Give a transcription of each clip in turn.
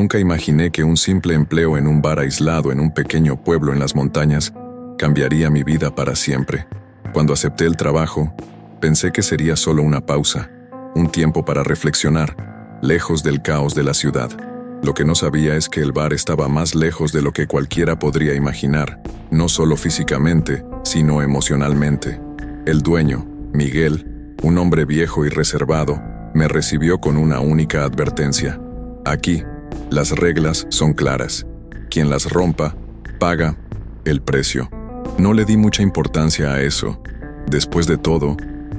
Nunca imaginé que un simple empleo en un bar aislado en un pequeño pueblo en las montañas cambiaría mi vida para siempre. Cuando acepté el trabajo, pensé que sería solo una pausa, un tiempo para reflexionar, lejos del caos de la ciudad. Lo que no sabía es que el bar estaba más lejos de lo que cualquiera podría imaginar, no solo físicamente, sino emocionalmente. El dueño, Miguel, un hombre viejo y reservado, me recibió con una única advertencia. Aquí, las reglas son claras. Quien las rompa, paga el precio. No le di mucha importancia a eso. Después de todo,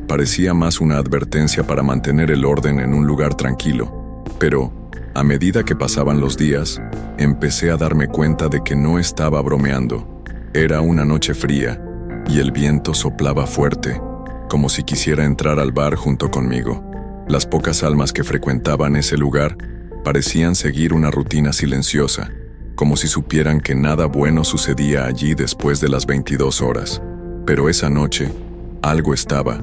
parecía más una advertencia para mantener el orden en un lugar tranquilo. Pero, a medida que pasaban los días, empecé a darme cuenta de que no estaba bromeando. Era una noche fría, y el viento soplaba fuerte, como si quisiera entrar al bar junto conmigo. Las pocas almas que frecuentaban ese lugar parecían seguir una rutina silenciosa, como si supieran que nada bueno sucedía allí después de las 22 horas. Pero esa noche, algo estaba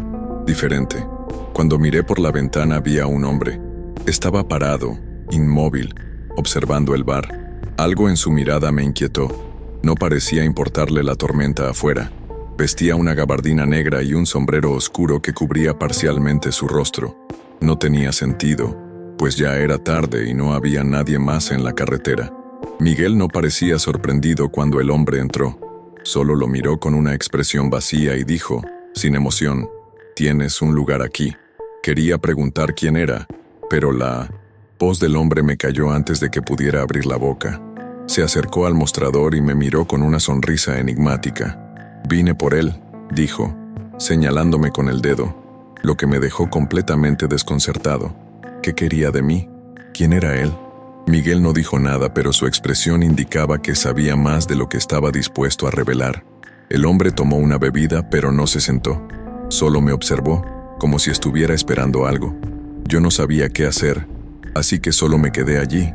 diferente. Cuando miré por la ventana vi a un hombre. Estaba parado, inmóvil, observando el bar. Algo en su mirada me inquietó. No parecía importarle la tormenta afuera. Vestía una gabardina negra y un sombrero oscuro que cubría parcialmente su rostro. No tenía sentido, pues ya era tarde y no había nadie más en la carretera. Miguel no parecía sorprendido cuando el hombre entró. Solo lo miró con una expresión vacía y dijo, sin emoción, «Tienes un lugar aquí». Quería preguntar quién era, pero la voz del hombre me cayó antes de que pudiera abrir la boca. Se acercó al mostrador y me miró con una sonrisa enigmática. «Vine por él», dijo, señalándome con el dedo, lo que me dejó completamente desconcertado. ¿Qué quería de mí? ¿Quién era él? Miguel no dijo nada, pero su expresión indicaba que sabía más de lo que estaba dispuesto a revelar. El hombre tomó una bebida, pero no se sentó. Solo me observó, como si estuviera esperando algo. Yo no sabía qué hacer, así que solo me quedé allí,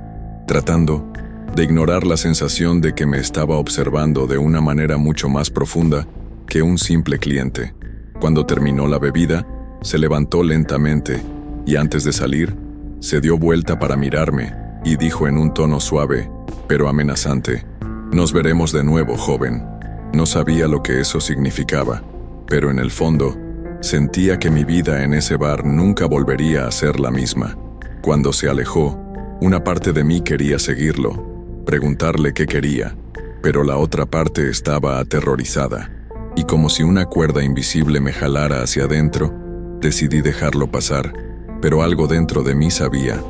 tratando de ignorar la sensación de que me estaba observando de una manera mucho más profunda que un simple cliente. Cuando terminó la bebida, se levantó lentamente y antes de salir, se dio vuelta para mirarme y dijo en un tono suave, pero amenazante, «Nos veremos de nuevo, joven». No sabía lo que eso significaba, pero en el fondo, sentía que mi vida en ese bar nunca volvería a ser la misma. Cuando se alejó, una parte de mí quería seguirlo, preguntarle qué quería, pero la otra parte estaba aterrorizada, y como si una cuerda invisible me jalara hacia adentro, decidí dejarlo pasar, pero algo dentro de mí sabía,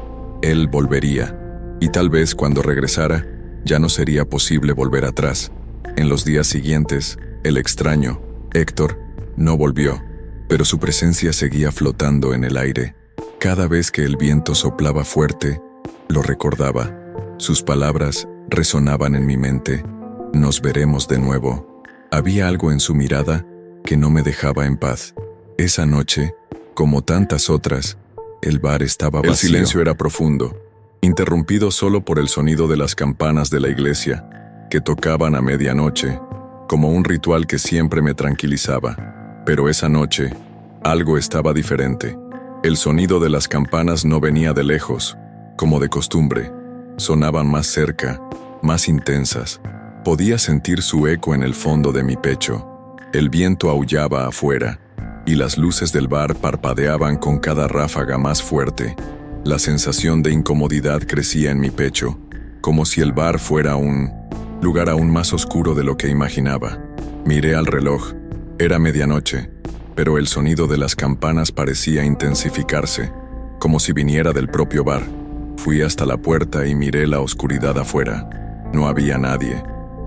él volvería, y tal vez cuando regresara, ya no sería posible volver atrás. En los días siguientes, el extraño, Héctor, no volvió, pero su presencia seguía flotando en el aire. Cada vez que el viento soplaba fuerte, lo recordaba. Sus palabras resonaban en mi mente. «Nos veremos de nuevo». Había algo en su mirada que no me dejaba en paz. Esa noche, como tantas otras, el bar estaba vacío. El silencio era profundo, interrumpido solo por el sonido de las campanas de la iglesia, que tocaban a medianoche, como un ritual que siempre me tranquilizaba. Pero esa noche, algo estaba diferente. El sonido de las campanas no venía de lejos, como de costumbre. Sonaban más cerca, más intensas. Podía sentir su eco en el fondo de mi pecho. El viento aullaba afuera, y las luces del bar parpadeaban con cada ráfaga más fuerte. La sensación de incomodidad crecía en mi pecho, como si el bar fuera un lugar aún más oscuro de lo que imaginaba. Miré al reloj. Era medianoche, pero el sonido de las campanas parecía intensificarse, como si viniera del propio bar. Fui hasta la puerta y miré la oscuridad afuera. No había nadie.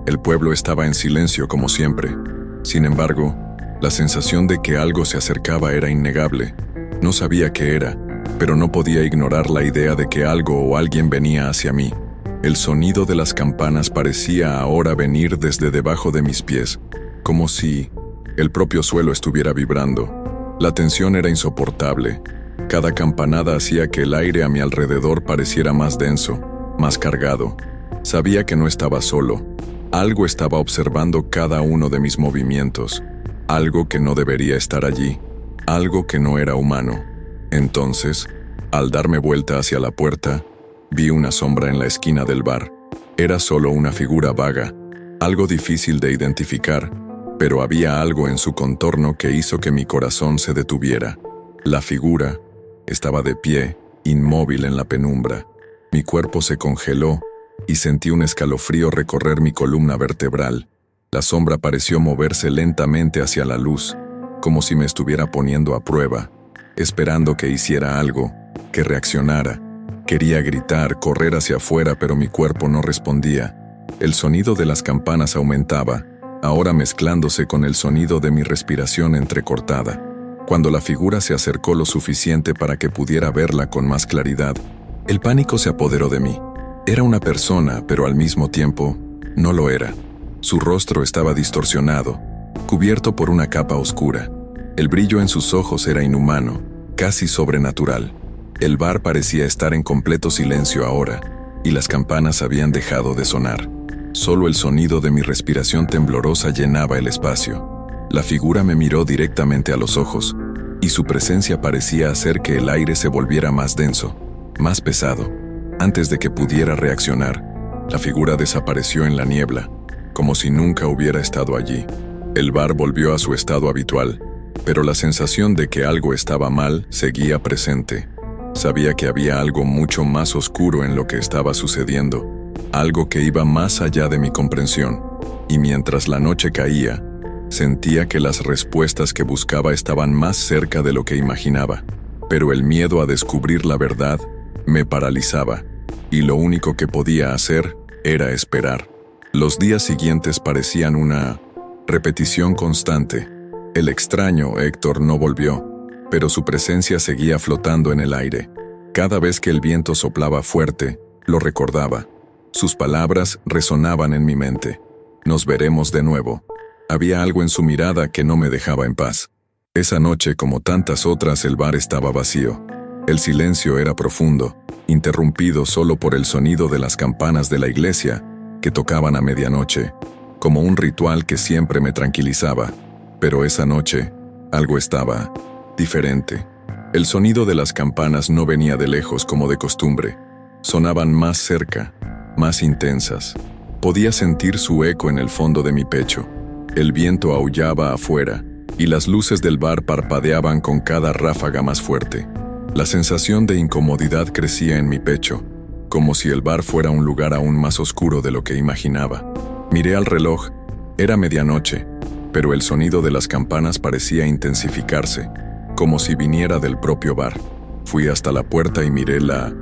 El pueblo estaba en silencio como siempre. Sin embargo, la sensación de que algo se acercaba era innegable. No sabía qué era, pero no podía ignorar la idea de que algo o alguien venía hacia mí. El sonido de las campanas parecía ahora venir desde debajo de mis pies, como si el propio suelo estuviera vibrando. La tensión era insoportable. Cada campanada hacía que el aire a mi alrededor pareciera más denso, más cargado. Sabía que no estaba solo. Algo estaba observando cada uno de mis movimientos. Algo que no debería estar allí. Algo que no era humano. Entonces, al darme vuelta hacia la puerta, Vi una sombra en la esquina del bar. Era solo una figura vaga, algo difícil de identificar, pero había algo en su contorno que hizo que mi corazón se detuviera. La figura estaba de pie, inmóvil en la penumbra. Mi cuerpo se congeló y sentí un escalofrío recorrer mi columna vertebral. La sombra pareció moverse lentamente hacia la luz, como si me estuviera poniendo a prueba, esperando que hiciera algo, que reaccionara. Quería gritar, correr hacia afuera, pero mi cuerpo no respondía. El sonido de las campanas aumentaba, ahora mezclándose con el sonido de mi respiración entrecortada. Cuando la figura se acercó lo suficiente para que pudiera verla con más claridad, el pánico se apoderó de mí. Era una persona, pero al mismo tiempo, no lo era. Su rostro estaba distorsionado, cubierto por una capa oscura. El brillo en sus ojos era inhumano, casi sobrenatural. El bar parecía estar en completo silencio ahora, y las campanas habían dejado de sonar. Solo el sonido de mi respiración temblorosa llenaba el espacio. La figura me miró directamente a los ojos, y su presencia parecía hacer que el aire se volviera más denso, más pesado. Antes de que pudiera reaccionar, la figura desapareció en la niebla, como si nunca hubiera estado allí. El bar volvió a su estado habitual, pero la sensación de que algo estaba mal seguía presente. Sabía que había algo mucho más oscuro en lo que estaba sucediendo, algo que iba más allá de mi comprensión, y mientras la noche caía, sentía que las respuestas que buscaba estaban más cerca de lo que imaginaba, pero el miedo a descubrir la verdad me paralizaba, y lo único que podía hacer era esperar. Los días siguientes parecían una repetición constante. El extraño Héctor no volvió, pero su presencia seguía flotando en el aire. Cada vez que el viento soplaba fuerte, lo recordaba. Sus palabras resonaban en mi mente. Nos veremos de nuevo. Había algo en su mirada que no me dejaba en paz. Esa noche, como tantas otras, el bar estaba vacío. El silencio era profundo, interrumpido solo por el sonido de las campanas de la iglesia que tocaban a medianoche, como un ritual que siempre me tranquilizaba. Pero esa noche, algo estaba diferente. El sonido de las campanas no venía de lejos como de costumbre. Sonaban más cerca, más intensas. Podía sentir su eco en el fondo de mi pecho. El viento aullaba afuera, y las luces del bar parpadeaban con cada ráfaga más fuerte. La sensación de incomodidad crecía en mi pecho, como si el bar fuera un lugar aún más oscuro de lo que imaginaba. Miré al reloj. Era medianoche, pero el sonido de las campanas parecía intensificarse, como si viniera del propio bar. Fui hasta la puerta y miré la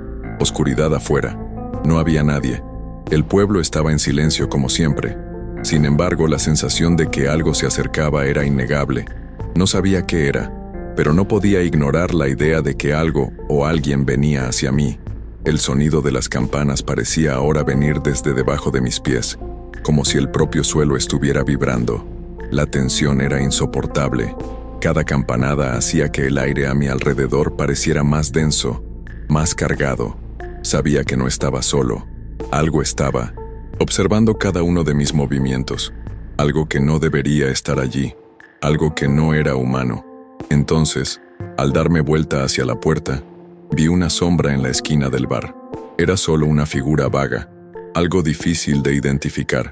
oscuridad afuera. No había nadie. El pueblo estaba en silencio como siempre. Sin embargo, la sensación de que algo se acercaba era innegable. No sabía qué era, pero no podía ignorar la idea de que algo o alguien venía hacia mí. El sonido de las campanas parecía ahora venir desde debajo de mis pies, como si el propio suelo estuviera vibrando. La tensión era insoportable. Cada campanada hacía que el aire a mi alrededor pareciera más denso, más cargado. Sabía que no estaba solo. Algo estaba observando cada uno de mis movimientos, algo que no debería estar allí, algo que no era humano. Entonces, al darme vuelta hacia la puerta, vi una sombra en la esquina del bar. Era solo una figura vaga, algo difícil de identificar,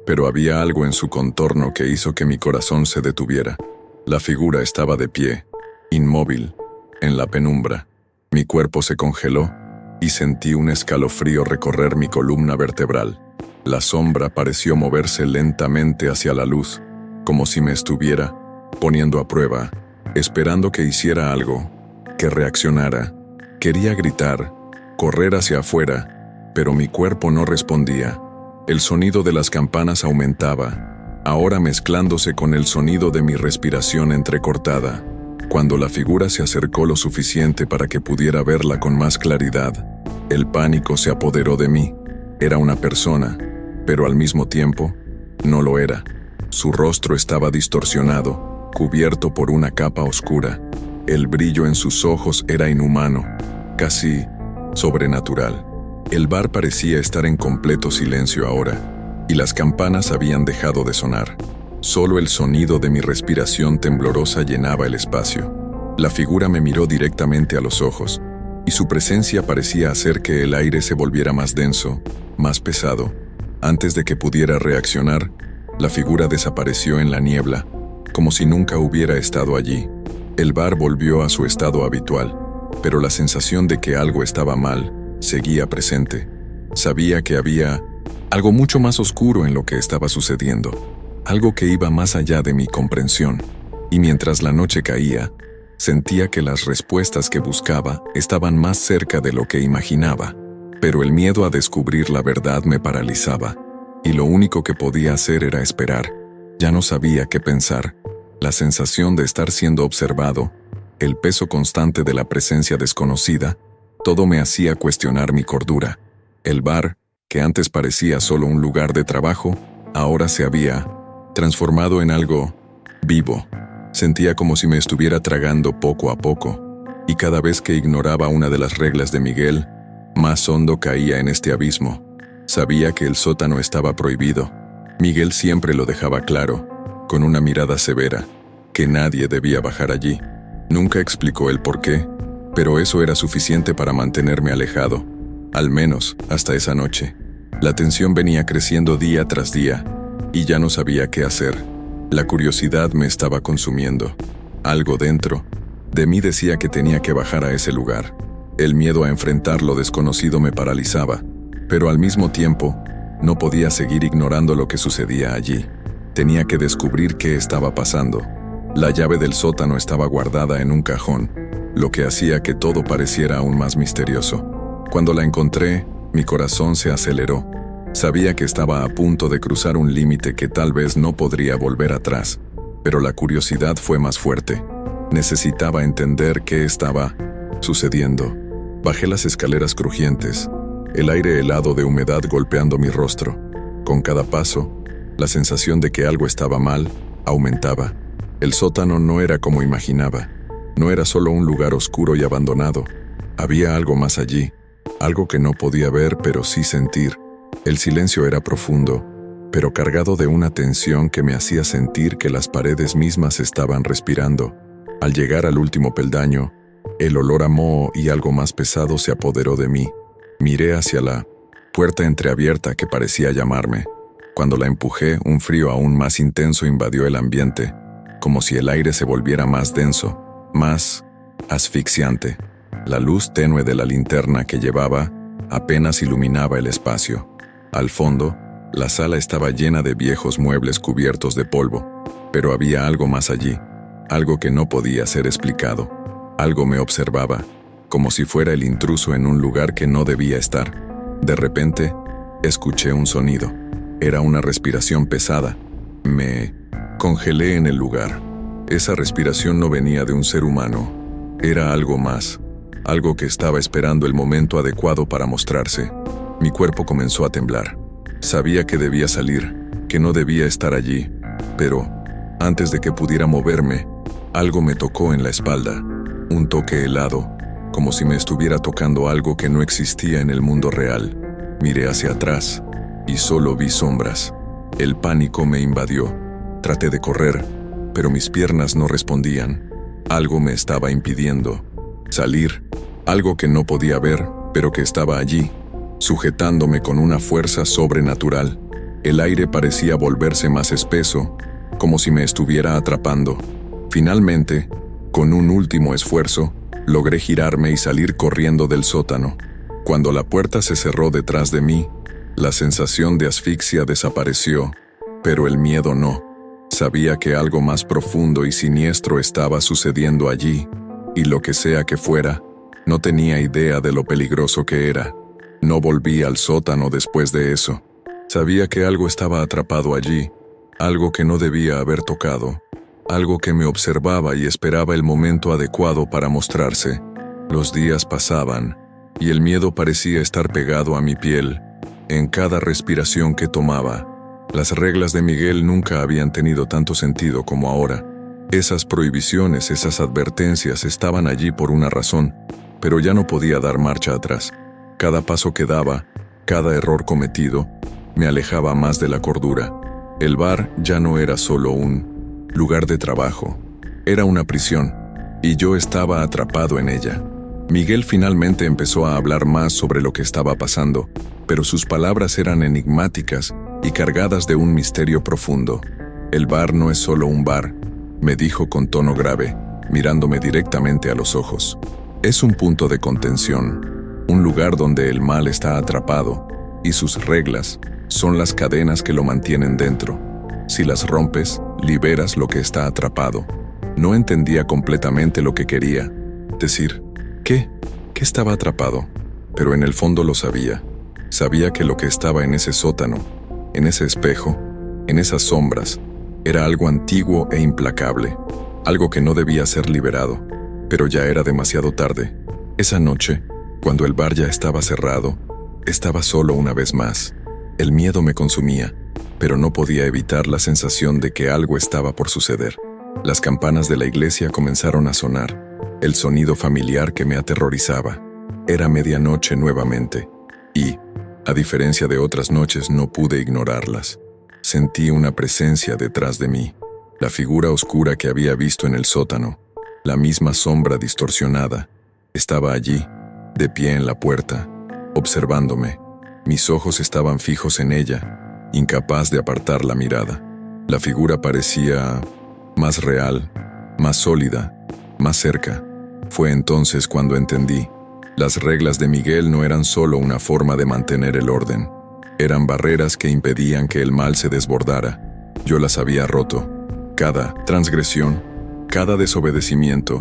pero había algo en su contorno que hizo que mi corazón se detuviera. La figura estaba de pie, inmóvil, en la penumbra. Mi cuerpo se congeló y sentí un escalofrío recorrer mi columna vertebral. La sombra pareció moverse lentamente hacia la luz, como si me estuviera poniendo a prueba, esperando que hiciera algo, que reaccionara. Quería gritar, correr hacia afuera, pero mi cuerpo no respondía. El sonido de las campanas aumentaba, ahora mezclándose con el sonido de mi respiración entrecortada. Cuando la figura se acercó lo suficiente para que pudiera verla con más claridad, el pánico se apoderó de mí. Era una persona, pero al mismo tiempo, no lo era. Su rostro estaba distorsionado, cubierto por una capa oscura. El brillo en sus ojos era inhumano, casi sobrenatural. El bar parecía estar en completo silencio ahora, y las campanas habían dejado de sonar. Solo el sonido de mi respiración temblorosa llenaba el espacio. La figura me miró directamente a los ojos, y su presencia parecía hacer que el aire se volviera más denso, más pesado. Antes de que pudiera reaccionar, la figura desapareció en la niebla, como si nunca hubiera estado allí. El bar volvió a su estado habitual, pero la sensación de que algo estaba mal seguía presente. Sabía que había algo mucho más oscuro en lo que estaba sucediendo, algo que iba más allá de mi comprensión, y mientras la noche caía, sentía que las respuestas que buscaba estaban más cerca de lo que imaginaba, pero el miedo a descubrir la verdad me paralizaba, y lo único que podía hacer era esperar. Ya no sabía qué pensar. La sensación de estar siendo observado, el peso constante de la presencia desconocida, todo me hacía cuestionar mi cordura. El bar, que antes parecía solo un lugar de trabajo, ahora se había transformado en algo vivo. Sentía como si me estuviera tragando poco a poco, y cada vez que ignoraba una de las reglas de Miguel, más hondo caía en este abismo. Sabía que el sótano estaba prohibido. Miguel siempre lo dejaba claro, con una mirada severa, que nadie debía bajar allí. Nunca explicó el por qué, pero eso era suficiente para mantenerme alejado, al menos hasta esa noche. La tensión venía creciendo día tras día, y ya no sabía qué hacer. La curiosidad me estaba consumiendo. Algo dentro de mí decía que tenía que bajar a ese lugar. El miedo a enfrentar lo desconocido me paralizaba, pero al mismo tiempo, no podía seguir ignorando lo que sucedía allí. Tenía que descubrir qué estaba pasando. La llave del sótano estaba guardada en un cajón, lo que hacía que todo pareciera aún más misterioso. Cuando la encontré, mi corazón se aceleró. Sabía que estaba a punto de cruzar un límite que tal vez no podría volver atrás, pero la curiosidad fue más fuerte. Necesitaba entender qué estaba sucediendo. Bajé las escaleras crujientes, el aire helado de humedad golpeando mi rostro. Con cada paso, la sensación de que algo estaba mal aumentaba. El sótano no era como imaginaba. No era solo un lugar oscuro y abandonado. Había algo más allí, algo que no podía ver pero sí sentir. El silencio era profundo, pero cargado de una tensión que me hacía sentir que las paredes mismas estaban respirando. Al llegar al último peldaño, el olor a moho y algo más pesado se apoderó de mí. Miré hacia la puerta entreabierta que parecía llamarme. Cuando la empujé, un frío aún más intenso invadió el ambiente, como si el aire se volviera más denso, más asfixiante. La luz tenue de la linterna que llevaba apenas iluminaba el espacio. Al fondo, la sala estaba llena de viejos muebles cubiertos de polvo, pero había algo más allí, algo que no podía ser explicado. Algo me observaba, como si fuera el intruso en un lugar que no debía estar. De repente, escuché un sonido. Era una respiración pesada. Me congelé en el lugar. Esa respiración no venía de un ser humano. Era algo más, algo que estaba esperando el momento adecuado para mostrarse. Mi cuerpo comenzó a temblar. Sabía que debía salir, que no debía estar allí, pero antes de que pudiera moverme, algo me tocó en la espalda, un toque helado, como si me estuviera tocando algo que no existía en el mundo real. Miré hacia atrás y solo vi sombras. El pánico me invadió. Traté de correr, pero mis piernas no respondían. Algo me estaba impidiendo salir, algo que no podía ver, pero que estaba allí, sujetándome con una fuerza sobrenatural. El aire parecía volverse más espeso, como si me estuviera atrapando. Finalmente, con un último esfuerzo, logré girarme y salir corriendo del sótano. Cuando la puerta se cerró detrás de mí, la sensación de asfixia desapareció, pero el miedo no. Sabía que algo más profundo y siniestro estaba sucediendo allí, y lo que sea que fuera, no tenía idea de lo peligroso que era. No volví al sótano después de eso. Sabía que algo estaba atrapado allí, algo que no debía haber tocado, algo que me observaba y esperaba el momento adecuado para mostrarse. Los días pasaban, y el miedo parecía estar pegado a mi piel, en cada respiración que tomaba. Las reglas de Miguel nunca habían tenido tanto sentido como ahora. Esas prohibiciones, esas advertencias estaban allí por una razón, pero ya no podía dar marcha atrás. Cada paso que daba, cada error cometido, me alejaba más de la cordura. El bar ya no era solo un lugar de trabajo, era una prisión, y yo estaba atrapado en ella. Miguel finalmente empezó a hablar más sobre lo que estaba pasando, pero sus palabras eran enigmáticas y cargadas de un misterio profundo. El bar no es solo un bar, me dijo con tono grave, mirándome directamente a los ojos. Es un punto de contención, un lugar donde el mal está atrapado, y sus reglas son las cadenas que lo mantienen dentro. Si las rompes, liberas lo que está atrapado. No entendía completamente lo que quería decir. ¿Qué estaba atrapado? Pero en el fondo lo sabía. Sabía que lo que estaba en ese sótano, en ese espejo, en esas sombras, era algo antiguo e implacable, algo que no debía ser liberado, pero ya era demasiado tarde. Esa noche, cuando el bar ya estaba cerrado, estaba solo una vez más. El miedo me consumía, pero no podía evitar la sensación de que algo estaba por suceder. Las campanas de la iglesia comenzaron a sonar, el sonido familiar que me aterrorizaba. Era medianoche nuevamente, y, a diferencia de otras noches, no pude ignorarlas. Sentí una presencia detrás de mí, la figura oscura que había visto en el sótano, la misma sombra distorsionada. Estaba allí, de pie en la puerta, observándome. Mis ojos estaban fijos en ella, incapaz de apartar la mirada. La figura parecía más real, más sólida, más cerca. Fue entonces cuando entendí. Las reglas de Miguel no eran solo una forma de mantener el orden. Eran barreras que impedían que el mal se desbordara. Yo las había roto. Cada transgresión, cada desobedecimiento,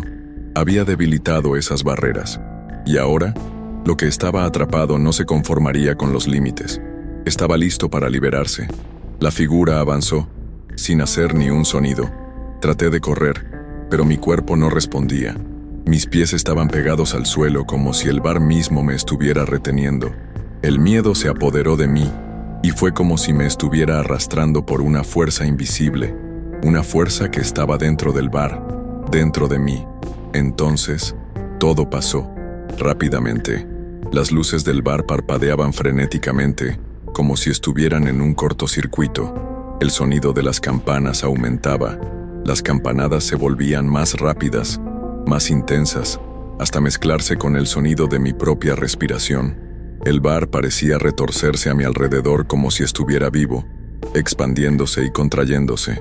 había debilitado esas barreras. Y ahora, lo que estaba atrapado no se conformaría con los límites. Estaba listo para liberarse. La figura avanzó, sin hacer ni un sonido. Traté de correr, pero mi cuerpo no respondía. Mis pies estaban pegados al suelo como si el bar mismo me estuviera reteniendo. El miedo se apoderó de mí, y fue como si me estuviera arrastrando por una fuerza invisible, una fuerza que estaba dentro del bar, dentro de mí. Entonces, todo pasó, rápidamente. Las luces del bar parpadeaban frenéticamente, como si estuvieran en un cortocircuito. El sonido de las campanas aumentaba. Las campanadas se volvían más rápidas, más intensas, hasta mezclarse con el sonido de mi propia respiración. El bar parecía retorcerse a mi alrededor como si estuviera vivo, expandiéndose y contrayéndose.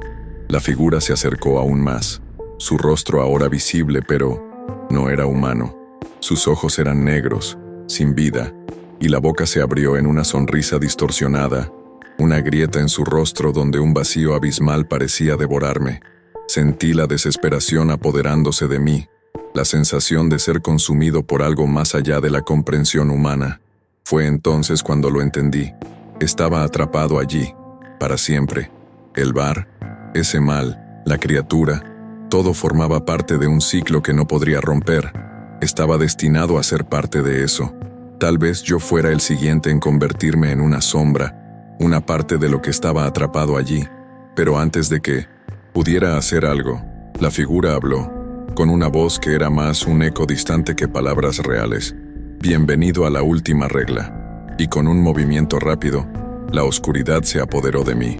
La figura se acercó aún más, su rostro ahora visible, pero no era humano. Sus ojos eran negros, sin vida, y la boca se abrió en una sonrisa distorsionada, una grieta en su rostro donde un vacío abismal parecía devorarme. Sentí la desesperación apoderándose de mí, la sensación de ser consumido por algo más allá de la comprensión humana. Fue entonces cuando lo entendí. Estaba atrapado allí, para siempre. El bar, ese mal, la criatura, todo formaba parte de un ciclo que no podría romper. Estaba destinado a ser parte de eso. Tal vez yo fuera el siguiente en convertirme en una sombra, una parte de lo que estaba atrapado allí. Pero antes de que pudiera hacer algo, la figura habló, con una voz que era más un eco distante que palabras reales. Bienvenido a la última regla. Y con un movimiento rápido, la oscuridad se apoderó de mí.